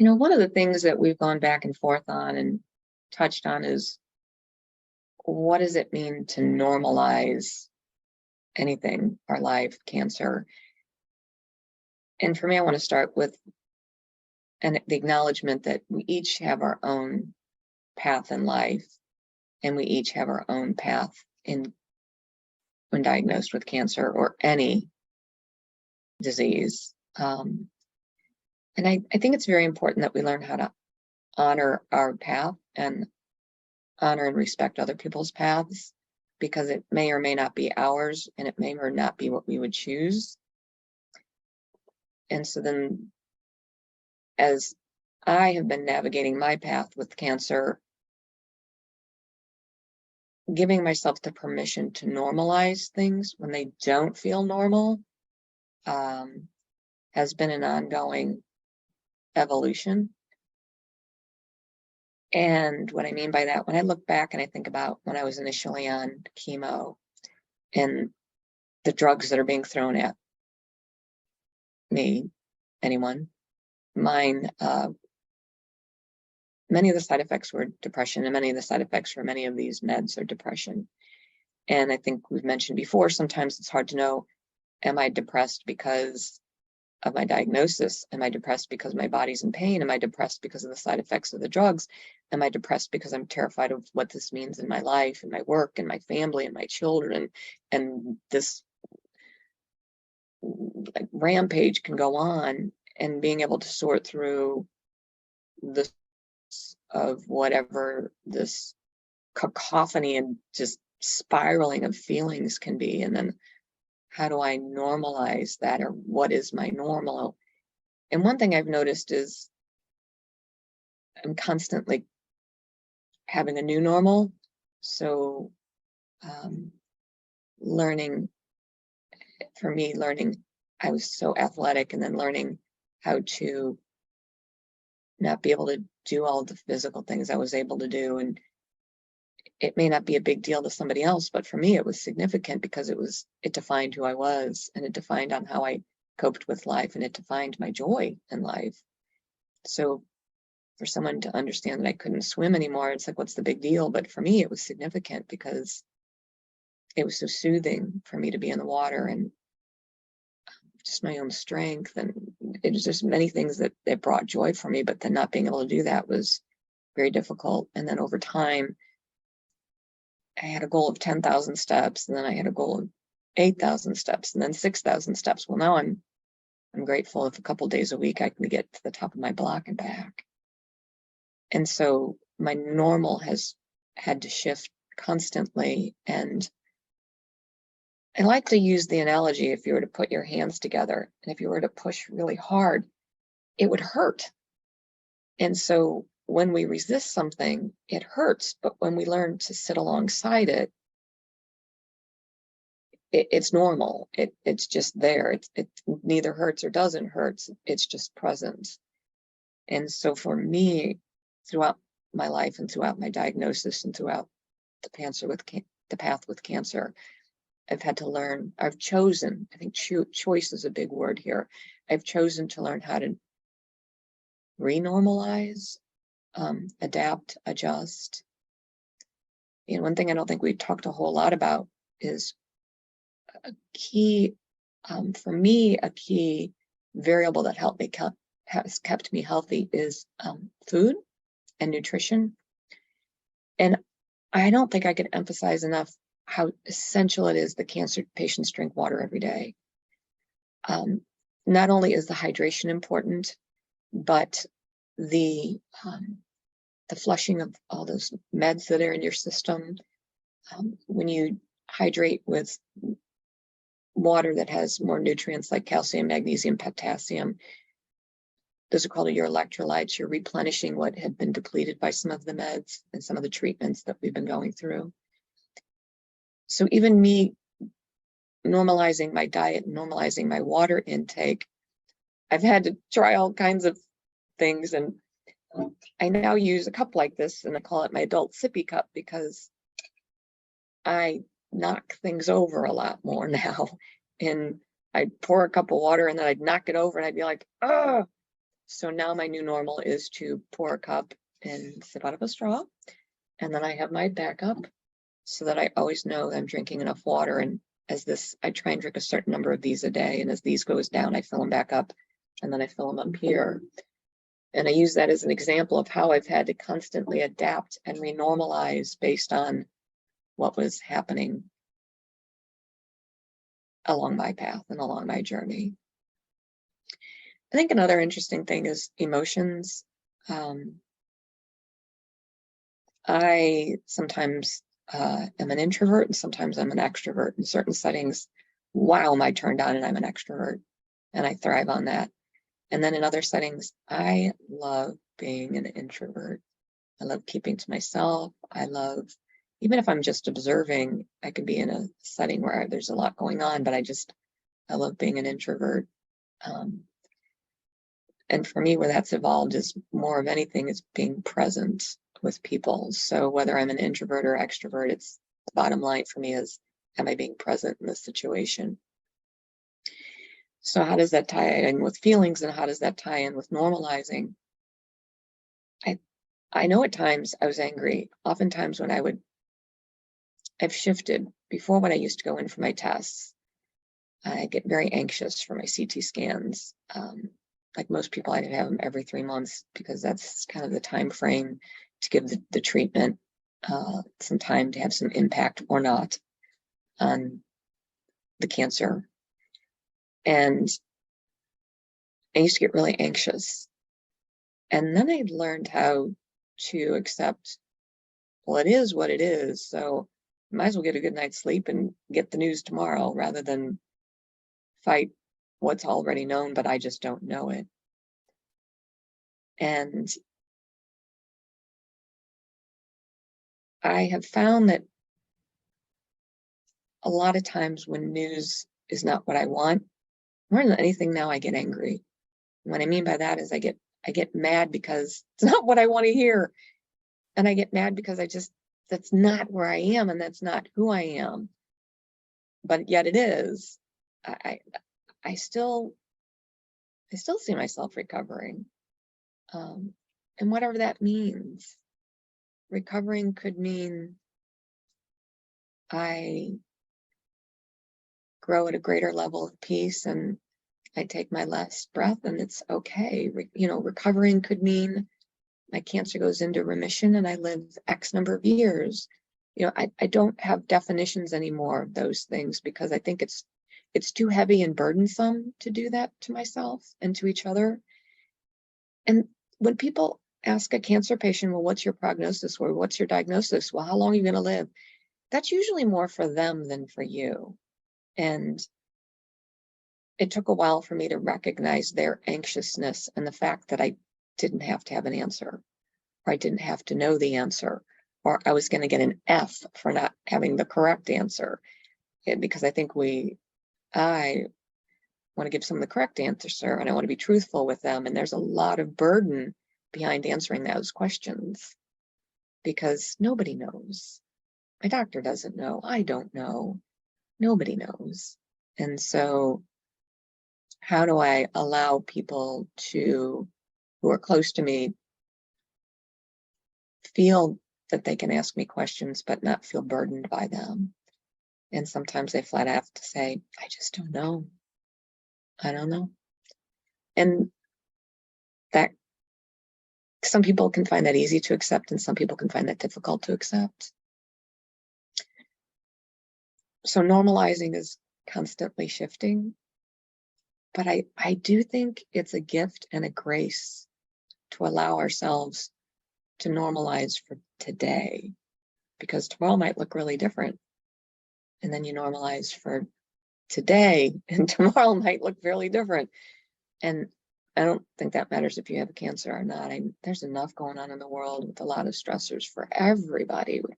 One of the things that we've gone back and forth on and touched on is, what does it mean to normalize anything, our life, cancer? And for me, I want to start with the acknowledgement that we each have our own path in life, and we each have our own path when diagnosed with cancer or any disease. And I think it's very important that we learn how to honor our path and honor and respect other people's paths, because it may or may not be ours, and it may or not be what we would choose. And so then, as I have been navigating my path with cancer, giving myself the permission to normalize things when they don't feel normal has been an ongoing evolution. And what I mean by that, when I look back and I think about when I was initially on chemo and the drugs that are being thrown at me, anyone, mine, many of the side effects were depression, and many of the side effects for many of these meds are depression. And I think we've mentioned before, sometimes it's hard to know, am I depressed because of my diagnosis? Am I depressed because my body's in pain? Am I depressed because of the side effects of the drugs? Am I depressed because I'm terrified of what this means in my life and my work and my family and my children? And this rampage can go on, and being able to sort through this of whatever this cacophony and just spiraling of feelings can be, and then how do I normalize that, or what is my normal? And one thing I've noticed is I'm constantly having a new normal. So learning, for me, I was so athletic, and then learning how to not be able to do all the physical things I was able to do. And it may not be a big deal to somebody else, but for me, it was significant because it defined who I was, and it defined on how I coped with life, and it defined my joy in life. So for someone to understand that I couldn't swim anymore, it's like, what's the big deal? But for me, it was significant because it was so soothing for me to be in the water, and just my own strength. And it was just many things that brought joy for me, but then not being able to do that was very difficult. And then over time, I had a goal of 10,000 steps, and then I had a goal of 8,000 steps, and then 6,000 steps. Well, now I'm grateful if a couple of days a week I can get to the top of my block and back. And so my normal has had to shift constantly. And I like to use the analogy, if you were to put your hands together and if you were to push really hard, it would hurt. And so when we resist something, it hurts. But when we learn to sit alongside it, it's normal. It's just there. It neither hurts or doesn't hurt. It's just present. And so for me, throughout my life and throughout my diagnosis and throughout the path with cancer, I've had to learn, I've chosen, I think choice is a big word here. I've chosen to learn how to renormalize, adapt, adjust. One thing I don't think we've talked a whole lot about is a key, for me, a key variable that has kept me healthy is food and nutrition. And I don't think I could emphasize enough how essential it is that cancer patients drink water every day. Not only is the hydration important, but the flushing of all those meds that are in your system. When you hydrate with water that has more nutrients like calcium, magnesium, potassium, those are called your electrolytes. You're replenishing what had been depleted by some of the meds and some of the treatments that we've been going through. So even me normalizing my diet, normalizing my water intake, I've had to try all kinds of things. And I now use a cup like this, and I call it my adult sippy cup, because I knock things over a lot more now. And I'd pour a cup of water, and then I'd knock it over, and I'd be like, oh. So now my new normal is to pour a cup and sip out of a straw. And then I have my backup so that I always know that I'm drinking enough water. And I try and drink a certain number of these a day. And as these goes down, I fill them back up, and then I fill them up here. And I use that as an example of how I've had to constantly adapt and renormalize based on what was happening along my path and along my journey. I think another interesting thing is emotions. I sometimes am an introvert, and sometimes I'm an extrovert. In certain settings, wow, am I turned on and I'm an extrovert, and I thrive on that. And then in other settings, I love being an introvert. I love keeping to myself. Even if I'm just observing, I could be in a setting where there's a lot going on, but I love being an introvert. And for me, where that's evolved is more of anything is being present with people. So whether I'm an introvert or extrovert, it's the bottom line for me is, am I being present in this situation? So how does that tie in with feelings, and how does that tie in with normalizing? I know at times I was angry. Oftentimes I've shifted. Before, when I used to go in for my tests, I get very anxious for my CT scans. Like most people, I have them every 3 months because that's kind of the time frame to give the treatment some time to have some impact or not on the cancer. And I used to get really anxious. And then I learned how to accept, well, it is what it is. So I might as well get a good night's sleep and get the news tomorrow rather than fight what's already known, but I just don't know it. And I have found that a lot of times when news is not what I want, more than anything now, I get angry. And what I mean by that is I get mad because it's not what I want to hear. And I get mad because that's not where I am, and that's not who I am. But yet it is. I still see myself recovering. And whatever that means. Recovering could mean I grow at a greater level of peace and I take my last breath and it's okay. Recovering could mean my cancer goes into remission and I live X number of years. I don't have definitions anymore of those things because I think it's too heavy and burdensome to do that to myself and to each other. And when people ask a cancer patient, well, what's your prognosis, or what's your diagnosis? Well, how long are you going to live? That's usually more for them than for you. And it took a while for me to recognize their anxiousness and the fact that I didn't have to have an answer, or I didn't have to know the answer, or I was going to get an F for not having the correct answer. Because I think I want to give someone the correct answer and I want to be truthful with them. And there's a lot of burden behind answering those questions because nobody knows. My doctor doesn't know. I don't know. Nobody knows. And so how do I allow people who are close to me feel that they can ask me questions but not feel burdened by them? And sometimes they flat out have to say, I just don't know. I don't know. And that some people can find that easy to accept and some people can find that difficult to accept. So normalizing is constantly shifting, but I do think it's a gift and a grace to allow ourselves to normalize for today, because tomorrow might look really different. And then you normalize for today and tomorrow might look really different. And I don't think that matters if you have cancer or not. There's enough going on in the world with a lot of stressors for everybody, with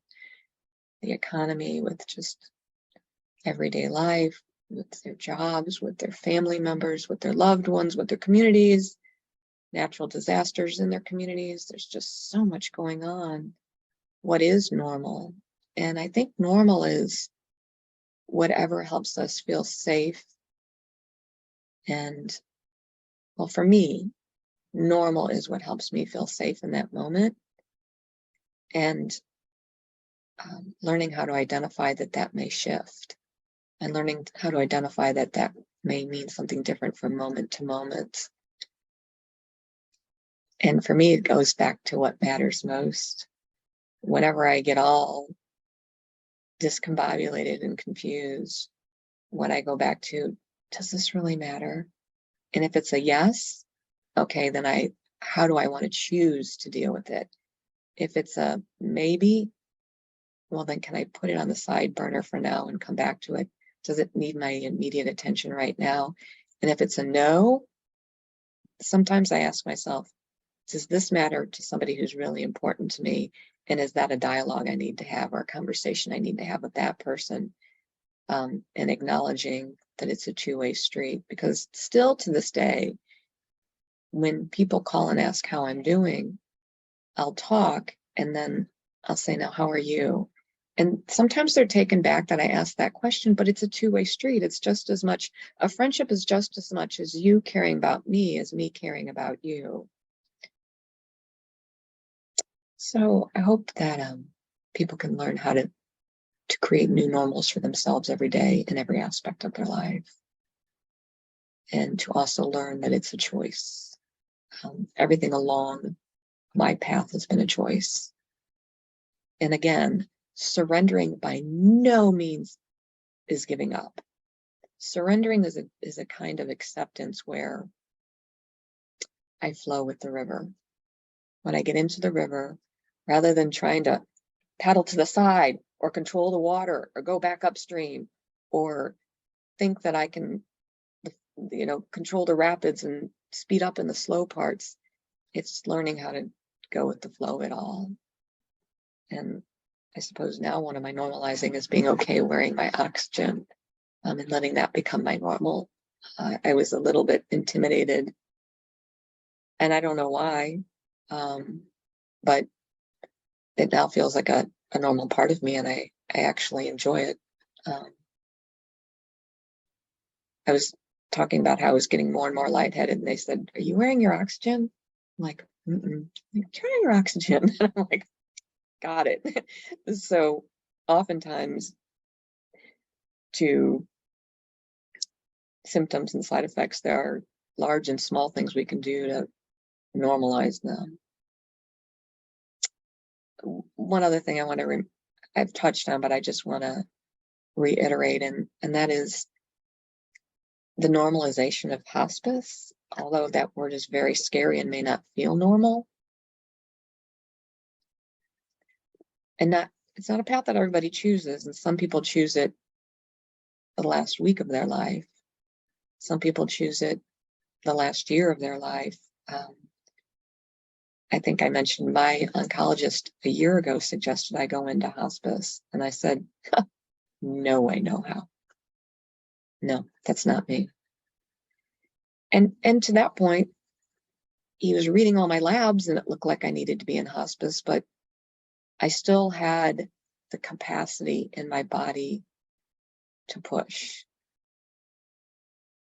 the economy, with just everyday life, with their jobs, with their family members, with their loved ones, with their communities, natural disasters in their communities. There's just so much going on. What is normal? And I think normal is whatever helps us feel safe. And well, for me, normal is what helps me feel safe in that moment. And learning how to identify that may shift, and learning how to identify that may mean something different from moment to moment. And for me, it goes back to what matters most. Whenever I get all discombobulated and confused, what I go back to, does this really matter? And if it's a yes, okay, then how do I want to choose to deal with it? If it's a maybe, well, then can I put it on the side burner for now and come back to it? Does it need my immediate attention right now? And if it's a no, sometimes I ask myself, does this matter to somebody who's really important to me? And is that a dialogue I need to have, or a conversation I need to have with that person? And acknowledging that it's a two-way street, because still to this day, when people call and ask how I'm doing, I'll talk and then I'll say, now, how are you? And sometimes they're taken back that I asked that question, but it's a two-way street. It's just as much, a friendship is just as much as you caring about me as me caring about you. So I hope that people can learn how to create new normals for themselves every day in every aspect of their life. And to also learn that it's a choice. Everything along my path has been a choice. And again, surrendering by no means is giving up. Surrendering is a kind of acceptance where I flow with the river. When I get into the river, rather than trying to paddle to the side or control the water or go back upstream or think that I can, control the rapids and speed up in the slow parts, it's learning how to go with the flow of it all. And I suppose now one of my normalizing is being okay wearing my oxygen, and letting that become my normal. I was a little bit intimidated, and I don't know why, but it now feels like a normal part of me, and I actually enjoy it. I was talking about how I was getting more and more lightheaded, and they said, "Are you wearing your oxygen?" I'm like, "Mm-mm." Like, turn on your oxygen. And I'm like, got it. So oftentimes, to symptoms and side effects, there are large and small things we can do to normalize them. One other thing I want to, I've touched on, but I just want to reiterate, and that is the normalization of hospice. Although that word is very scary and may not feel normal, and it's not a path that everybody chooses. And some people choose it the last week of their life. Some people choose it the last year of their life. I think I mentioned my oncologist a year ago suggested I go into hospice, and I said, no way, no how. No, that's not me. And to that point, he was reading all my labs, and it looked like I needed to be in hospice, but I still had the capacity in my body to push.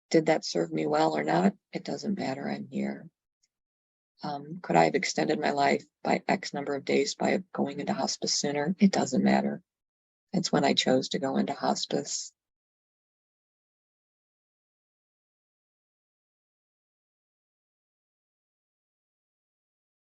Did that serve me well or not? It doesn't matter. I'm here. Could I have extended my life by X number of days by going into hospice sooner? It doesn't matter. It's when I chose to go into hospice.